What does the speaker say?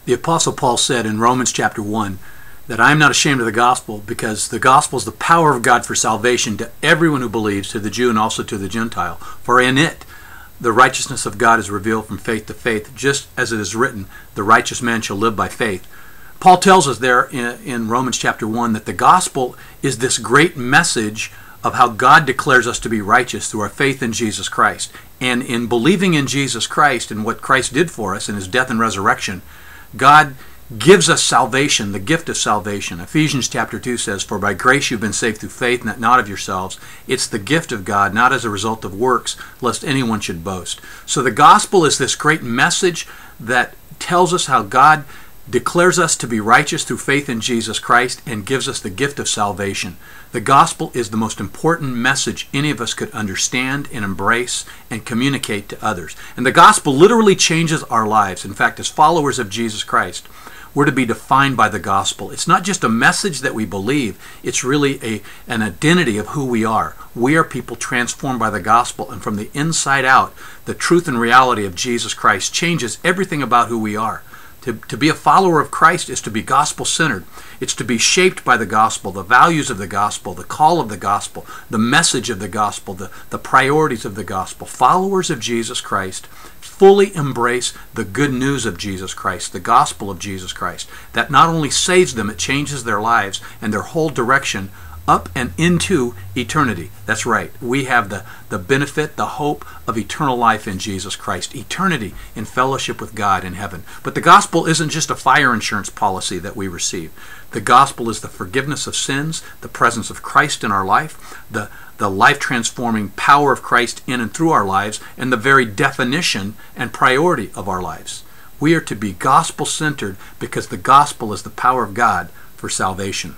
The Apostle Paul said in Romans chapter 1 that I am not ashamed of the gospel, because the gospel is the power of God for salvation to everyone who believes, to the Jew and also to the Gentile. For in it the righteousness of God is revealed from faith to faith, just as it is written, the righteous man shall live by faith. Paul tells us there in Romans chapter 1 that the gospel is this great message of how God declares us to be righteous through our faith in Jesus Christ. And in believing in Jesus Christ and what Christ did for us in his death and resurrection, God gives us salvation, the gift of salvation. Ephesians chapter 2 says, for by grace you've been saved through faith, and that not of yourselves. It's the gift of God, not as a result of works, lest anyone should boast. So the gospel is this great message that tells us how God declares us to be righteous through faith in Jesus Christ and gives us the gift of salvation. The gospel is the most important message any of us could understand and embrace and communicate to others. And the gospel literally changes our lives. In fact, as followers of Jesus Christ, we're to be defined by the gospel. It's not just a message that we believe, it's really an identity of who we are. We are people transformed by the gospel, and from the inside out, the truth and reality of Jesus Christ changes everything about who we are. To be a follower of Christ is to be gospel-centered. It's to be shaped by the gospel, the values of the gospel, the call of the gospel, the message of the gospel, the priorities of the gospel. Followers of Jesus Christ fully embrace the good news of Jesus Christ, the gospel of Jesus Christ. That not only saves them, it changes their lives and their whole direction up and into eternity. That's right. We have the benefit, the hope of eternal life in Jesus Christ. Eternity in fellowship with God in heaven. But the gospel isn't just a fire insurance policy that we receive. The gospel is the forgiveness of sins, the presence of Christ in our life, the life-transforming power of Christ in and through our lives, and the very definition and priority of our lives. We are to be gospel-centered because the gospel is the power of God for salvation.